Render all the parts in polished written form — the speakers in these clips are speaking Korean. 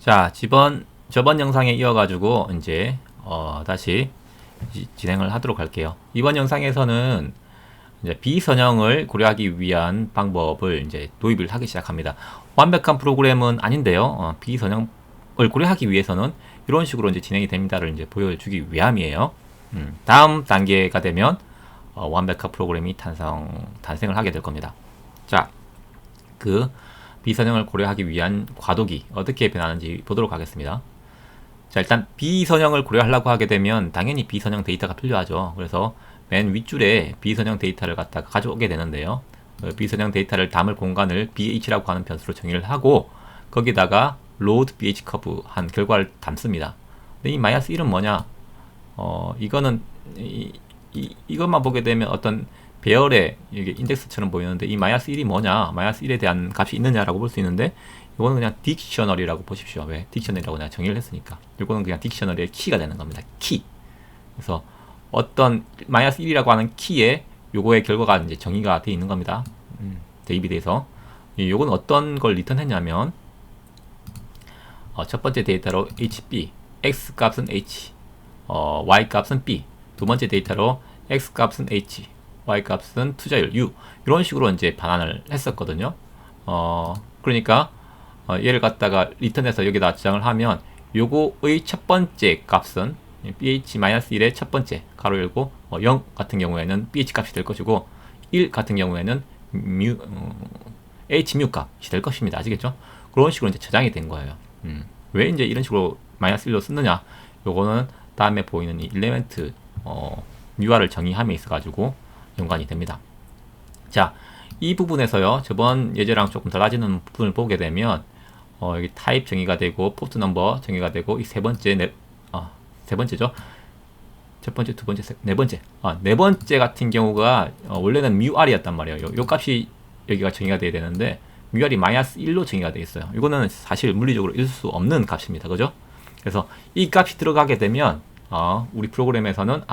자, 저번 영상에 이어가지고 이제 다시 진행을 하도록 할게요. 이번 영상에서는 이제 비선형을 고려하기 위한 방법을 이제 도입을 하기 시작합니다. 완벽한 프로그램은 아닌데요. 비선형을 고려하기 위해서는 이런 식으로 이제 진행이 됩니다를 이제 보여주기 위함이에요. 다음 단계가 되면 완벽한 프로그램이 탄생을 하게 될 겁니다. 자, 그 비선형을 고려하기 위한 과도기 어떻게 변하는지 보도록 하겠습니다. 자, 일단 비선형을 고려하려고 하게 되면 당연히 비선형 데이터가 필요하죠. 그래서 맨 윗줄에 비선형 데이터를 갖다가 가져오게 되는데요. 비선형 데이터를 담을 공간을 BH라고 하는 변수로 정의를 하고 거기다가 load BH 커브 한 결과를 담습니다. 근데 이 -1은 뭐냐? 이거는 이것만 보게 되면 어떤 배열의 이게 인덱스처럼 보이는데 이 -1이 뭐냐, -1에 대한 값이 있느냐라고 볼 수 있는데 이거는 그냥 딕셔너리라고 보십시오. 왜? 딕셔너리라고 내가 정의를 했으니까. 이거는 그냥 딕셔너리의 키가 되는 겁니다. 키. 그래서 어떤 -1이라고 하는 키에 요거의 결과가 이제 정의가 되어 있는 겁니다. 대입이 돼서 요건 어떤 걸 리턴했냐면 첫 번째 데이터로 HB, X 값은 H, Y 값은 B. 두 번째 데이터로 X 값은 H, Y 값은 투자율 U. 이런 식으로 이제 반환을 했었거든요. 그러니까 얘를 갖다가 리턴해서 여기다 저장을 하면 요거의 첫 번째 값은 pH-1의 첫 번째 가로 열고 0 같은 경우에는 pH 값이 될 것이고 1 같은 경우에는 h뮤 값이 될 것입니다. 아시겠죠? 그런 식으로 이제 저장이 된 거예요. 왜 이제 이런 식으로 -1로 쓰느냐? 요거는 다음에 보이는 이 일레멘트 UR을 정의함에 있어 가지고 연관이 됩니다. 자, 이 부분에서요, 저번 예제랑 조금 달라지는 부분을 보게 되면 여기 타입 정의가 되고 포트 넘버 정의가 되고 이 세 번째죠. 첫 번째, 두 번째, 네 번째. 네 번째 같은 경우가 원래는 μr이었단 말이에요. 요 값이 여기가 정의가 돼야 되는데 μr이 -1로 정의가 되어 있어요. 이거는 사실 물리적으로 있을 수 없는 값입니다. 그죠? 그래서 이 값이 들어가게 되면 우리 프로그램에서는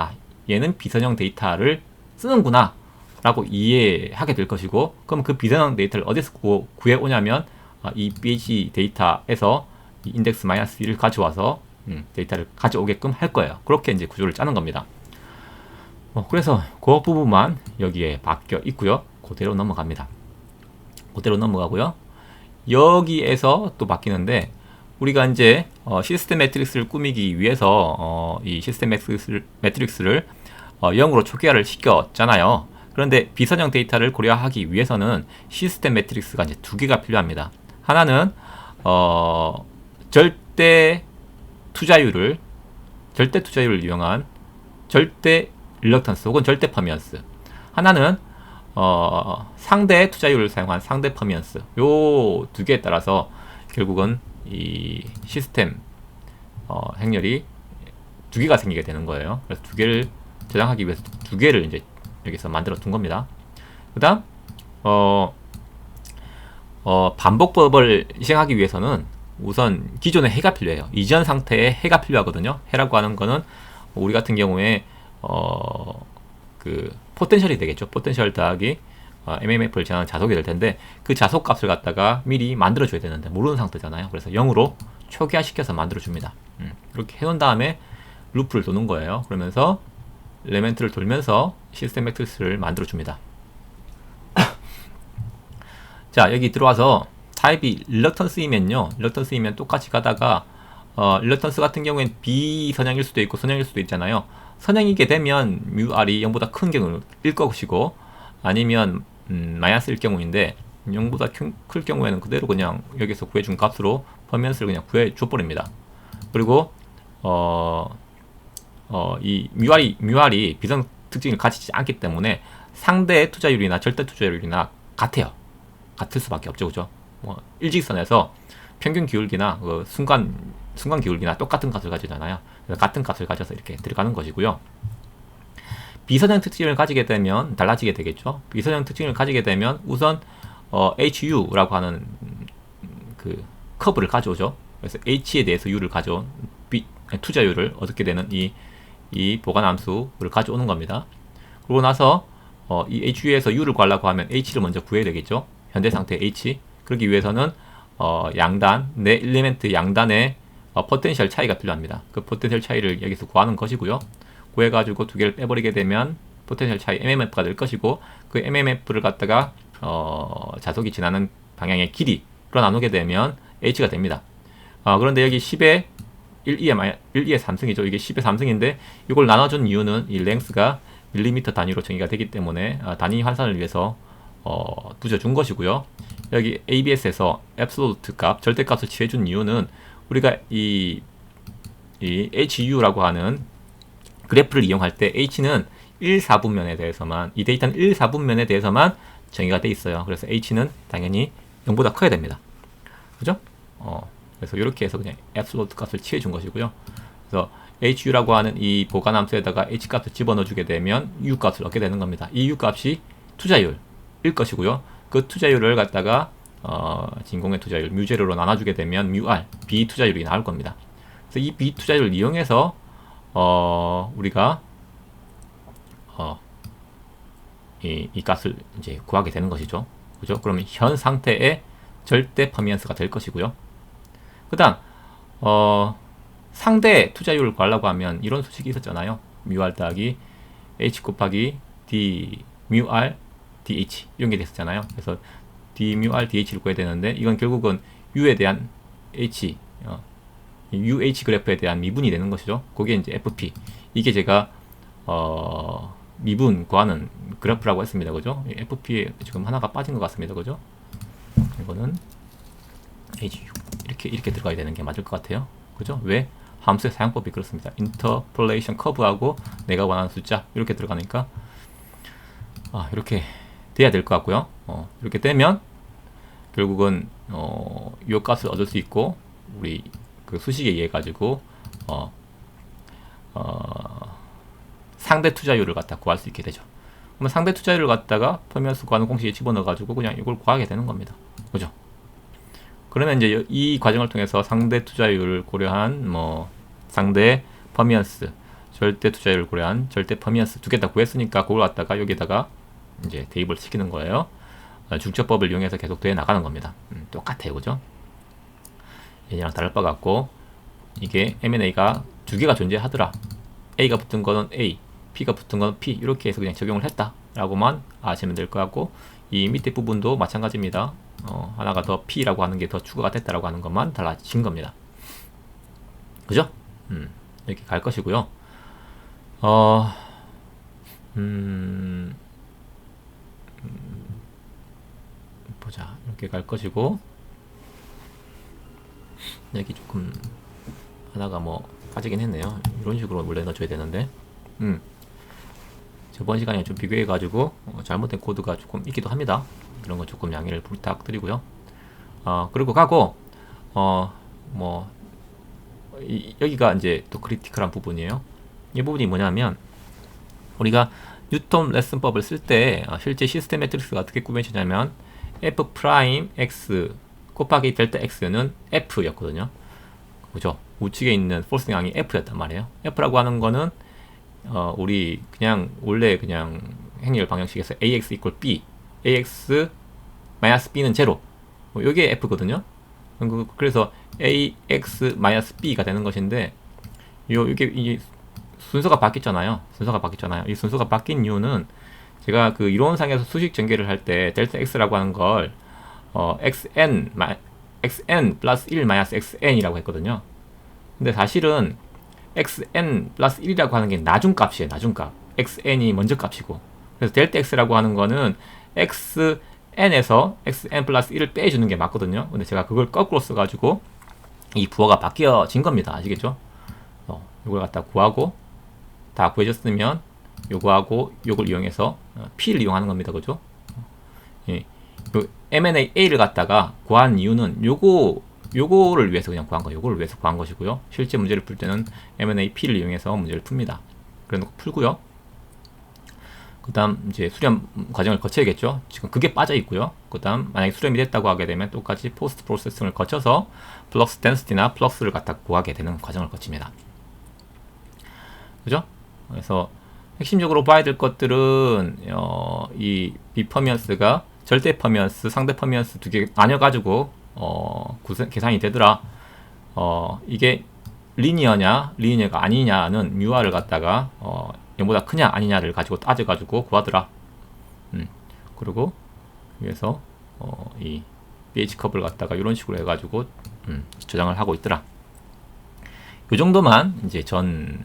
얘는 비선형 데이터를 쓰는구나 라고 이해하게 될 것이고, 그럼 그 비선형 데이터를 어디서 구해 오냐면 이 BH 데이터에서 이 인덱스 -1을 가져와서 데이터를 가져오게끔 할 거예요. 그렇게 이제 구조를 짜는 겁니다. 그래서 그 부분만 여기에 박혀 있고요. 그대로 넘어갑니다. 그대로 넘어가고요. 여기에서 또 바뀌는데, 우리가 이제 시스템 매트릭스를 꾸미기 위해서 이 시스템 매트릭스를 0으로 초기화를 시켰잖아요. 그런데 비선형 데이터를 고려하기 위해서는 시스템 매트릭스가 이제 두 개가 필요합니다. 하나는 절대 투자율을 이용한 절대 릴럭턴스 혹은 절대 퍼미언스. 하나는 상대 투자율을 사용한 상대 퍼미언스. 요 두 개에 따라서 결국은 이 시스템 행렬이 두 개가 생기게 되는 거예요. 그래서 두 개를 저장하기 위해서 두 개를 이제 여기서 만들어 둔 겁니다. 그 다음 반복법을 실행하기 위해서는 우선 기존의 해가 필요해요. 이전 상태의 해가 필요하거든요. 해라고 하는 거는 우리 같은 경우에 그 포텐셜이 되겠죠. 포텐셜 더하기 MMF를 제한하는 자속이 될 텐데 그 자속 값을 갖다가 미리 만들어 줘야 되는데 모르는 상태잖아요. 그래서 0으로 초기화시켜서 만들어 줍니다. 이렇게 해놓은 다음에 루프를 도는 거예요. 그러면서 엘리멘트를 돌면서 시스템 매트릭스를 만들어 줍니다. 자, 여기 들어와서 타입이 릴럭턴스이면요, 릴럭턴스이면 똑같이 가다가 릴럭턴스 같은 경우엔 비선형일 수도 있고 선형일 수도 있잖아요. 선형이게 되면 μr이 0보다 큰 경우일 것이고, 아니면 -1일 경우인데 0보다 클 경우에는 그대로 그냥 여기서 구해준 값으로 퍼미언스를 그냥 구해줘 버립니다. 그리고 이 μr이 비선 특징을 가지지 않기 때문에 상대 투자율이나 절대 투자율이나 같을 수밖에 없죠. 그죠? 일직선에서 평균 기울기나 순간 기울기나 똑같은 값을 가지잖아요. 그래서 같은 값을 가져서 이렇게 들어가는 것이고요. 비선형 특징을 가지게 되면 달라지게 되겠죠. 비선형 특징을 가지게 되면 우선 HU라고 하는 그 커브를 가져오죠. 그래서 H에 대해서 U를 가져온 투자율을 얻게 되는 이 보관함수를 가져오는 겁니다. 그러고 나서 이 HU에서 U를 구하려고 하면 H를 먼저 구해야 되겠죠. 현재 상태 H. 그러기 위해서는 양단, 내 일리멘트 양단의 포텐셜 차이가 필요합니다. 그 포텐셜 차이를 여기서 구하는 것이고요. 구해가지고 두 개를 빼버리게 되면 포텐셜 차이 MMF가 될 것이고, 그 MMF를 갖다가 자석이 지나는 방향의 길이로 나누게 되면 H가 됩니다. 그런데 여기 10의 1, 2의 3승이죠. 이게 10의 3승인데 이걸 나눠준 이유는 이 랭스가 밀리미터 단위로 정의가 되기 때문에 단위 환산을 위해서 두져준 것이고요. 여기 ABS에서 앱솔루트 값, 절대값을 취해준 이유는 우리가 이 HU라고 하는 그래프를 이용할 때 H는 1,4분면에 대해서만, 이 데이터는 1,4분면에 대해서만 정의가 돼 있어요. 그래서 H는 당연히 0보다 커야 됩니다. 그죠? 그래서 이렇게 해서 그냥 앱솔루트 값을 취해준 것이고요. 그래서 HU라고 하는 이 보관함수에다가 H 값을 집어넣어주게 되면 U 값을 얻게 되는 겁니다. 이 U 값이 투자율일 것이고요. 그 투자율을 갖다가 진공의 투자율 뮤제로로 나눠주게 되면 뮤R, 비투자율이 나올 겁니다. 그래서 이 비투자율을 이용해서 우리가 이 값을 이제 구하게 되는 것이죠. 그죠? 그러면 현 상태의 절대 퍼미언스가 될 것이고요. 그 다음 상대 투자율을 구하려고 하면 이런 수식이 있었잖아요. 뮤R 더하기 H 곱하기 D 뮤R DH 이런 게 됐었잖아요. 그래서 D 뮤R DH를 구해야 되는데 이건 결국은 U에 대한 H UH 그래프에 대한 미분이 되는 것이죠. 그게 이제 FP. 이게 제가 미분 구하는 그래프라고 했습니다. 그죠? FP에 지금 하나가 빠진 것 같습니다. 그죠? 이거는 HU 이렇게 들어가야 되는 게 맞을 것 같아요. 그죠? 왜? 함수의 사용법이 그렇습니다. 인터폴레이션 커브하고 내가 원하는 숫자 이렇게 들어가니까 이렇게 돼야 될 것 같고요. 이렇게 되면 결국은 이 값을 얻을 수 있고 우리 그 수식에 의해 가지고 상대 투자율을 갖다 구할 수 있게 되죠. 그러면 상대 투자율을 갖다가 퍼미언스 구하는 공식에 집어넣어 가지고 그냥 이걸 구하게 되는 겁니다. 그죠? 그러면 이제 이 과정을 통해서 상대 투자율을 고려한 상대 퍼미언스, 절대 투자율을 고려한 절대 퍼미언스 두 개 다 구했으니까 그걸 갖다가 여기다가 이제 대입을 시키는 거예요. 중첩법을 이용해서 계속 돼 나가는 겁니다. 똑같아요, 그죠? 얘랑 다를 바 같고 이게 M&A가 두 개가 존재하더라. A가 붙은 거는 A, P가 붙은 거는 P 이렇게 해서 그냥 적용을 했다라고만 아시면 될 것 같고 이 밑에 부분도 마찬가지입니다. 하나가 더 P라고 하는 게 더 추가가 됐다라고 하는 것만 달라진 겁니다. 그죠? 이렇게 갈 것이고요. 보자. 이렇게 갈 것이고 여기 조금 하나가 빠지긴 했네요. 이런 식으로 원래 넣어줘야 되는데 저번 시간에 좀 비교해 가지고 잘못된 코드가 조금 있기도 합니다. 이런 거 조금 양해를 부탁드리고요. 그리고 가고 여기가 이제 또 크리티컬한 부분이에요. 이 부분이 뭐냐면 우리가 뉴턴 레슨법을 쓸 때 실제 시스템 매트릭스가 어떻게 꾸며지냐면 f 프라임 x 곱하기 델타 x는 f였거든요. 그죠? 우측에 있는 폴스 양이 f였단 말이에요. f라고 하는 거는 우리 그냥 원래 그냥 행렬 방정식에서 ax equal b, ax 마이너스 b는 제로. 이게 f거든요. 그래서 ax 마이너스 b가 되는 것인데 이게 이 순서가 바뀌었잖아요. 이 순서가 바뀐 이유는 제가 그 이론상에서 수식 전개를 할 때 델타 x라고 하는 걸 xn 플러스 1 마이너스 xn이라고 했거든요. 근데 사실은 xn 플러스 1이라고 하는 게 나중값이에요. 나중값. xn이 먼저 값이고. 그래서 델타 x라고 하는 거는 xn에서 xn 플러스 1을 빼주는 게 맞거든요. 근데 제가 그걸 거꾸로 써가지고 이 부호가 바뀌어진 겁니다. 아시겠죠? 이걸 갖다 구하고 다 구해졌으면 요거하고 요걸 이용해서 P를 이용하는 겁니다. 그죠? 예. 요 M&A를 갖다가 구한 이유는 요거를 위해서 그냥 구한 거예요. 요거를 위해서 구한 것이고요. 실제 문제를 풀 때는 M&A P를 이용해서 문제를 풉니다. 그래 놓고 풀고요. 그 다음 이제 수렴 과정을 거쳐야겠죠. 지금 그게 빠져 있고요. 그 다음 만약에 수렴이 됐다고 하게 되면 똑같이 포스트 프로세싱을 거쳐서 플럭스 덴시티나 플럭스를 갖다 구하게 되는 과정을 거칩니다. 그죠? 그래서 핵심적으로 봐야 될 것들은 이 비퍼미언스가 절대 퍼미언스, 상대 퍼미언스 두 개 나뉘어가지고 계산이 되더라. 이게 리니어가 아니냐는 UR을 갖다가 0보다 크냐 아니냐를 가지고 따져가지고 구하더라. 그리고 위에서 이 pH 컵을 갖다가 이런 식으로 해가지고 저장을 하고 있더라. 이 정도만 이제 전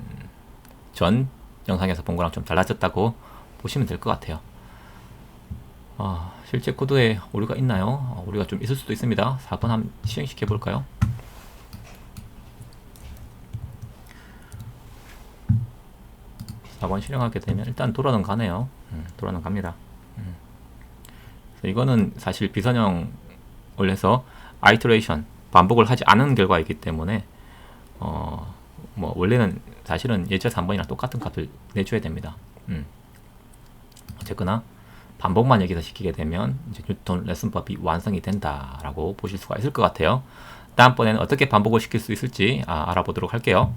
영상에서 본 거랑 좀 달라졌다고 보시면 될 것 같아요. 실제 코드에 오류가 있나요? 오류가 좀 있을 수도 있습니다. 4번 한번 실행시켜 볼까요? 실행하게 되면 일단 돌아는 가네요. 돌아는 갑니다. 이거는 사실 비선형을 해서 아이터레이션 반복을 하지 않은 결과이기 때문에 뭐 원래는 사실은 예제에서 3번이랑 똑같은 값을 내줘야 됩니다. 어쨌거나 반복만 여기서 시키게 되면 이제 뉴턴 레슨법이 완성이 된다라고 보실 수가 있을 것 같아요. 다음번에는 어떻게 반복을 시킬 수 있을지 알아보도록 할게요.